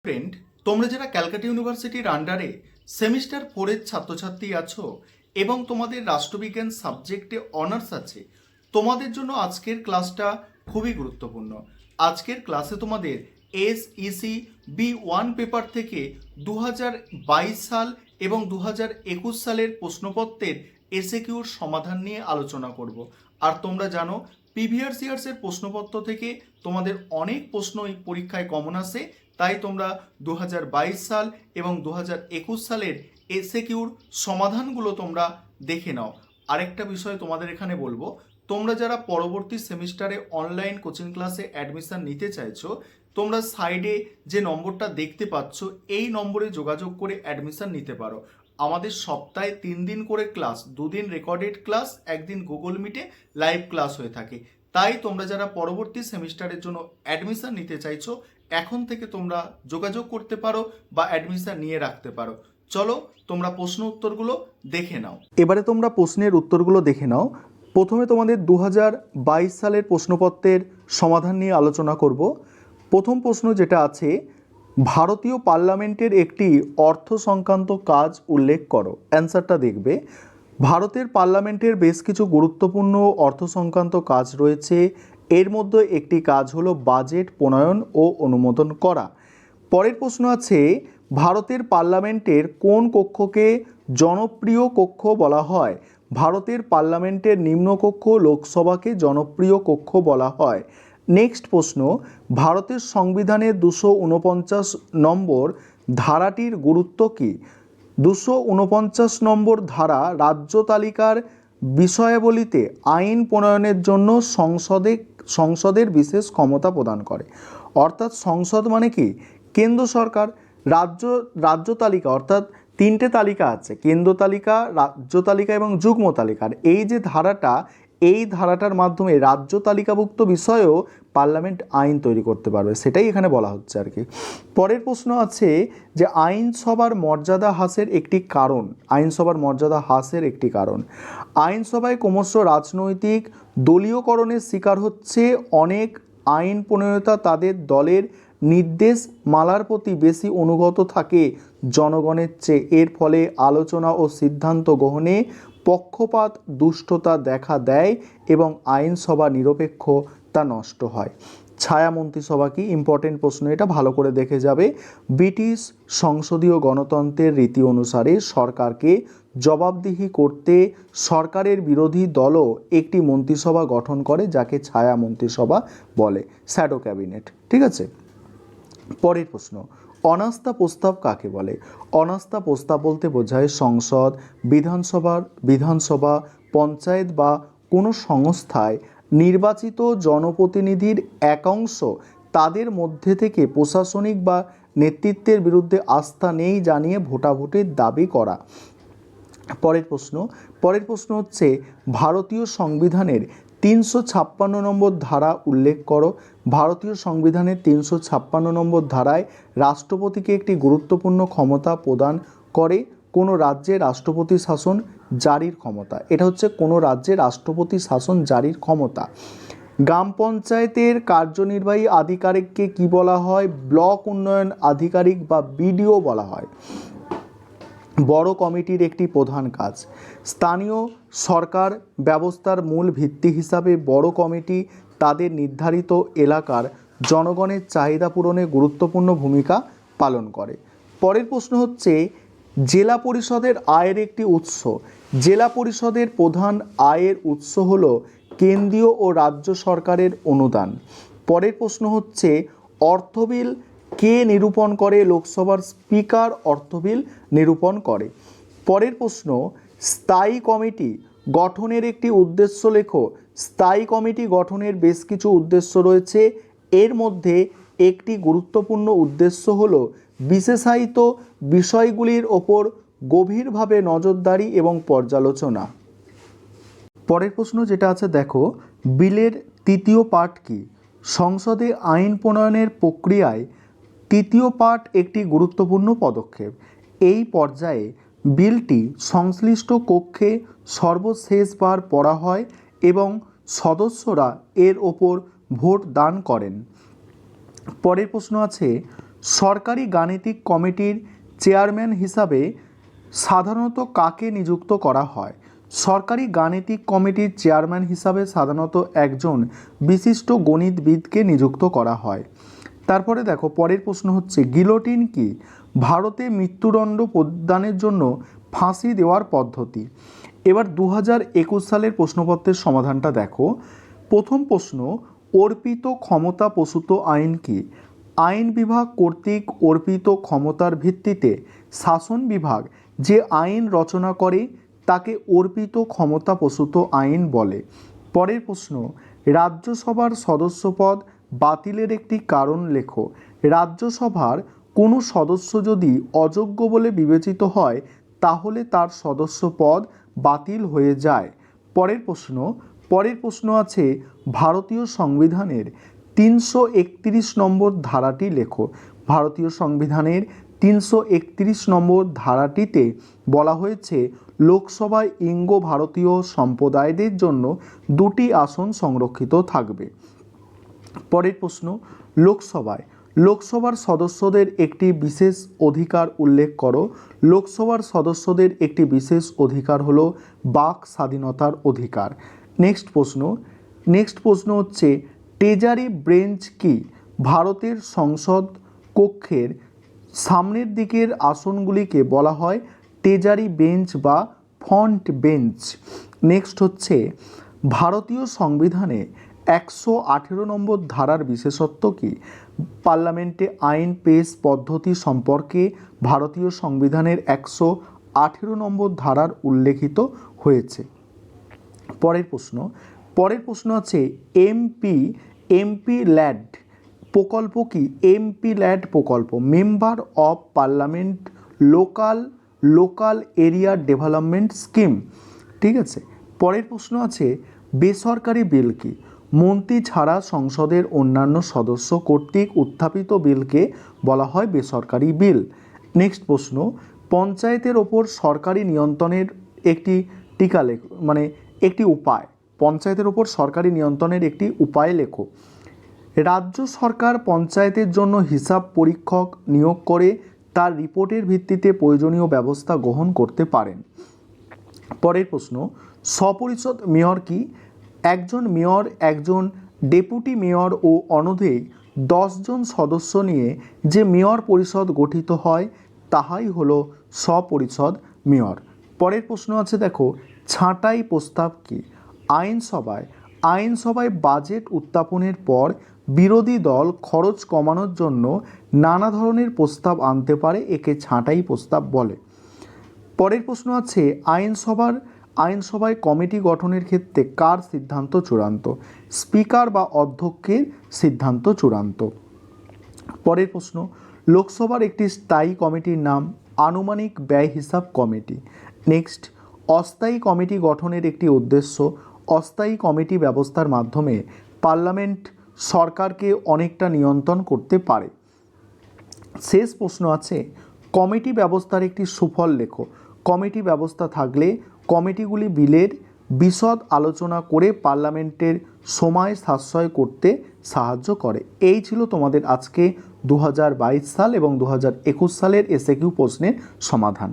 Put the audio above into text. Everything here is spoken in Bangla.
ফ্রেন্ড, তোমরা যারা ক্যালকাটা ইউনিভার্সিটির আন্ডারে সেমিস্টার 4-এর ছাত্রছাত্রী আছো এবং তোমাদের রাষ্ট্রবিজ্ঞান সাবজেক্টে অনার্স আছে, তোমাদের জন্য আজকের ক্লাসটা খুবই গুরুত্বপূর্ণ। আজকের ক্লাসে তোমাদের SEC B1 পেপার থেকে 2022 সাল এবং 2021 সালের প্রশ্নপত্রের এসএকিউর সমাধান নিয়ে আলোচনা করব। আর তোমরা জানো প্রিভিয়াস ইয়ার্সের প্রশ্নপত্র থেকে তোমাদের অনেক প্রশ্ন এই পরীক্ষায় কমন আসে, তাই তোমরা 2022 সাল এবং 2021 সালের এসএকিউর সমাধানগুলো তোমরা দেখে নাও। আরেকটা বিষয় তোমাদের এখানে বলবো, তোমরা যারা পরবর্তী সেমিস্টারে অনলাইন কোচিং ক্লাসে অ্যাডমিশন নিতে চাইছো, তোমরা সাইডে যে নম্বরটা দেখতে পাচ্ছ এই নম্বরে যোগাযোগ করে অ্যাডমিশন নিতে পারো। আমাদের সপ্তাহে 3 দিন করে ক্লাস, 2 দিন রেকর্ডেড ক্লাস, 1 দিন গুগল মিটে লাইভ ক্লাস হয়ে থাকে। তাই তোমরা যারা পরবর্তী সেমিস্টারের জন্য অ্যাডমিশন নিতে চাইছো, এখন থেকে তোমরা যোগাযোগ করতে পারো বা অ্যাডমিশন নিয়ে রাখতে পারো। চলো তোমরা প্রশ্ন উত্তরগুলো দেখে নাও। এবারে তোমরা প্রশ্নের উত্তরগুলো দেখে নাও। প্রথমে তোমাদের 2022 সালের প্রশ্নপত্রের সমাধান নিয়ে আলোচনা করব। প্রথম প্রশ্ন যেটা আছে, ভারতীয় পার্লামেন্টের একটি অর্থ সংক্রান্ত কাজ উল্লেখ করো। অ্যান্সারটা দেখবে, ভারতের পার্লামেন্টের বেশ কিছু গুরুত্বপূর্ণ অর্থ সংক্রান্ত কাজ রয়েছে। এর মধ্যে একটি কাজ হলো বাজেট প্রণয়ন ও অনুমোদন করা। পরের প্রশ্ন আছে, ভারতের পার্লামেন্টের কোন কক্ষকে জনপ্রিয় কক্ষ বলা হয়? ভারতের পার্লামেন্টের নিম্নকক্ষ লোকসভাকে জনপ্রিয় কক্ষ বলা হয়। নেক্সট প্রশ্ন, ভারতের সংবিধানের 249 নম্বর ধারাটির গুরুত্ব কী? 249 নম্বর ধারা রাজ্য তালিকার বিষয়াবলিতে আইন প্রণয়নের জন্য সংসদের বিশেষ ক্ষমতা প্রদান করে। অর্থাৎ সংসদ মানে কি? কেন্দ্র সরকার। রাজ্য তালিকা অর্থাৎ 3টে তালিকা আছে, কেন্দ্র তালিকা, রাজ্য তালিকা এবং যুগ্ম তালিকার। এই যে ধারাটা, এই ধারাটার মাধ্যমে রাজ্য তালিকাভুক্ত বিষয়েও পার্লামেন্ট আইন তৈরি করতে পারবে, সেটাই এখানে বলা হচ্ছে আর কি। পরের প্রশ্ন আছে যে আইনসভার মর্যাদা হ্রাসের একটি কারণ। আইনসভার মর্যাদা হ্রাসের একটি কারণ, আইনসভায় ক্রমশ রাজনৈতিক দলীয়করণের শিকার হচ্ছে অনেক আইন প্রণেতা তাদের দলের নির্দেশ মালার প্রতি বেশি অনুগত থাকে জনগণের চেয়ে। এর ফলে আলোচনা ও সিদ্ধান্ত গ্রহণে পক্ষপাত দুষ্টতা দেখা দেয় এবং আইনসভা নিরপেক্ষতা নষ্ট হয়। ছায়া মন্ত্রিসভা কি? ইম্পর্টেন্ট প্রশ্ন, এটা ভালো করে দেখে যাবে। ব্রিটিশ সংসদীয় গণতন্ত্রের রীতি অনুসারে সরকারকে জবাবদিহি করতে সরকারের বিরোধী দলও একটি মন্ত্রিসভা গঠন করে, যাকে ছায়া মন্ত্রিসভা বলে, শ্যাডো ক্যাবিনেট। ঠিক আছে। পরের প্রশ্ন, অনাস্থা প্রস্তাব কাকে বলে? অনাস্থা প্রস্তাব বলতে বোঝায় সংসদ, বিধানসভা, পঞ্চায়েত বা কোনো সংস্থায় নির্বাচিত জনপ্রতিনিধির একাংশ তাদের মধ্যে থেকে প্রশাসনিক বা নেতৃত্বের বিরুদ্ধে আস্থা নেই জানিয়ে ভোটাভুটির দাবি করা। পরের প্রশ্ন হচ্ছে, ভারতীয় সংবিধানের 356 নম্বর ধারা উল্লেখ করো। ভারতীয় সংবিধানের 356 নম্বর ধারায় রাষ্ট্রপতিকে একটি গুরুত্বপূর্ণ ক্ষমতা প্রদান করে কোনো রাজ্যে রাষ্ট্রপতি শাসন জারির ক্ষমতা। এটা হচ্ছে কোনো রাজ্যে রাষ্ট্রপতি শাসন জারির ক্ষমতা। গ্রাম পঞ্চায়েতের কার্যনির্বাহী আধিকারিককে কি বলা হয়? ব্লক উন্নয়ন আধিকারিক বা বিডিও বলা হয়। বড় কমিটির একটি প্রধান কাজ, স্থানীয় সরকার ব্যবস্থার মূল ভিত্তি হিসাবে বড় কমিটি তাদের নির্ধারিত এলাকার জনগণের চাহিদা পূরণে গুরুত্বপূর্ণ ভূমিকা পালন করে। পরের প্রশ্ন হচ্ছে, জেলা পরিষদের আয়ের একটি উৎস। জেলা পরিষদের প্রধান আয়ের উৎস হল কেন্দ্রীয় ও রাজ্য সরকারের অনুদান। পরের প্রশ্ন হচ্ছে, অর্থবিল কে নিরূপণ করে? লোকসভার স্পিকার অর্থবিল নিরূপণ করে। পরের প্রশ্ন, স্থায়ী কমিটি গঠনের একটি উদ্দেশ্য লেখো। স্থায়ী কমিটি গঠনের বেশ কিছু উদ্দেশ্য রয়েছে। এর মধ্যে একটি গুরুত্বপূর্ণ উদ্দেশ্য হল বিশেষায়িত বিষয়গুলির ওপর গভীরভাবে নজরদারি এবং পর্যালোচনা। পরের প্রশ্ন যেটা আছে দেখো, বিলের তৃতীয় পার্ট কি? সংসদে আইন প্রণয়নের প্রক্রিয়ায় তৃতীয় পার্ট একটি গুরুত্বপূর্ণ পদক্ষেপ। এই পর্যায়ে বিলটি সংশ্লিষ্ট কক্ষে সর্বশেষবার পড়া হয় এবং সদস্যরা এর ওপর ভোট দান করেন। পরের প্রশ্ন আছে, সরকারি গাণিতিক কমিটির চেয়ারম্যান হিসাবে সাধারণত কাকে নিযুক্ত করা হয়? সরকারি গাণিতিক কমিটির চেয়ারম্যান হিসাবে সাধারণত একজন বিশিষ্ট গণিতবিদকে নিযুক্ত করা হয়। তারপরে দেখো পরের প্রশ্ন হচ্ছে গিলোটিন কি? ভারতে মৃত্যুদণ্ড প্রদানের জন্য ফাঁসি দেওয়ার পদ্ধতি। এবার 2021 সালের প্রশ্নপত্রের সমাধানটা দেখো। প্রথম প্রশ্ন, অর্পিত ক্ষমতা প্রসূত আইন কি? আইন বিভাগ কর্তৃক অর্পিত ক্ষমতার ভিত্তিতে শাসন বিভাগ যে আইন রচনা করে তাকে অর্পিত ক্ষমতা প্রসূত আইন বলে। পরের প্রশ্ন, রাজ্যসভার সদস্যপদ বাতিলের একটি কারণ লেখো। রাজ্যসভার কোনো সদস্য যদি অযোগ্য বলে বিবেচিত হয় তাহলে তার সদস্যপদ বাতিল হয়ে যায়। পরের প্রশ্ন আছে ভারতীয় সংবিধানের 331 নম্বর ধারাটি লেখো। ভারতীয় সংবিধানের 331 নম্বর ধারাটিতে বলা হয়েছে লোকসভায় ইঙ্গ ভারতীয় সম্প্রদায়দের জন্য 2টি আসন সংরক্ষিত থাকবে। পরের প্রশ্ন, লোকসভার সদস্যদের একটি বিশেষ অধিকার উল্লেখ করো। লোকসভার সদস্যদের একটি বিশেষ অধিকার হলো বাক স্বাধীনতার অধিকার। নেক্সট প্রশ্ন হচ্ছে ট্রেজারি বেঞ্চ কি? ভারতের সংসদ কক্ষের সামনের দিকের আসনগুলিকে বলা হয় ট্রেজারি বেঞ্চ বা ফ্রন্ট বেঞ্চ। নেক্সট হচ্ছে ভারতীয় সংবিধানে 118 নম্বর ধারার বিশেষত্ব কি? পার্লামেন্টে আইন পেশ পদ্ধতি সম্পর্কে ভারতীয় সংবিধানের 118 নম্বর ধারার উল্লেখিত হয়েছে। পরের প্রশ্ন আছে এমপি ল্যাড প্রকল্প কি? এমপি ল্যাড প্রকল্প member of parliament local area development scheme. ঠিক আছে। পরের প্রশ্ন আছে বেসরকারি বিল কি? মন্ত্রী ছাড়া সংসদের অন্যান্য সদস্য কর্তৃক উত্থাপিত বিলকে বলা হয় বেসরকারি বিল। নেক্সট প্রশ্ন, পঞ্চায়েতের ওপর সরকারি নিয়ন্ত্রণের একটি উপায়। পঞ্চায়েতের ওপর সরকারি নিয়ন্ত্রণের একটি উপায় লেখো। রাজ্য সরকার পঞ্চায়েতের জন্য হিসাব পরীক্ষক নিয়োগ করে তার রিপোর্টের ভিত্তিতে প্রয়োজনীয় ব্যবস্থা গ্রহণ করতে পারেন। পরের প্রশ্ন, স্বপরিষদ মেয়র কি? একজন মেয়র, একজন ডেপুটি মেয়র ও অনধিক 10 জন সদস্য নিয়ে যে মেয়র পরিষদ গঠিত হয় তাহাই হলো স্বপরিষদ মেয়র। পরের প্রশ্ন আছে দেখো ছাঁটাই প্রস্তাব কি? আইনসভায় বাজেট উত্থাপনের পর বিরোধী দল খরচ কমানোর জন্য নানা ধরনের প্রস্তাব আনতে পারে, একে ছাঁটাই প্রস্তাব বলে। পরের প্রশ্ন আছে আইনসভায় কমিটি গঠনের ক্ষেত্রে কার সিদ্ধান্ত চূড়ান্ত? স্পিকার বা অধ্যক্ষের সিদ্ধান্ত চূড়ান্ত। পরের প্রশ্ন, লোকসভার একটি স্থায়ী কমিটির নাম আনুমানিক ব্যয় হিসাব কমিটি। নেক্সট, অস্থায়ী কমিটি গঠনের একটি উদ্দেশ্য। অস্থায়ী কমিটি ব্যবস্থার মাধ্যমে পার্লামেন্ট সরকারকে অনেকটা নিয়ন্ত্রণ করতে পারে। শেষ প্রশ্ন আছে কমিটি ব্যবস্থার একটি সুফল লেখো। কমিটি ব্যবস্থা থাকলে কমিটিগুলি বিলের বিশদ আলোচনা করে পার্লামেন্টের সময় সাশ্রয় করতে সাহায্য করে। এই ছিল তোমাদের আজকে 2022 সাল এবং 2021 সালের এসএকিউ প্রশ্নের সমাধান।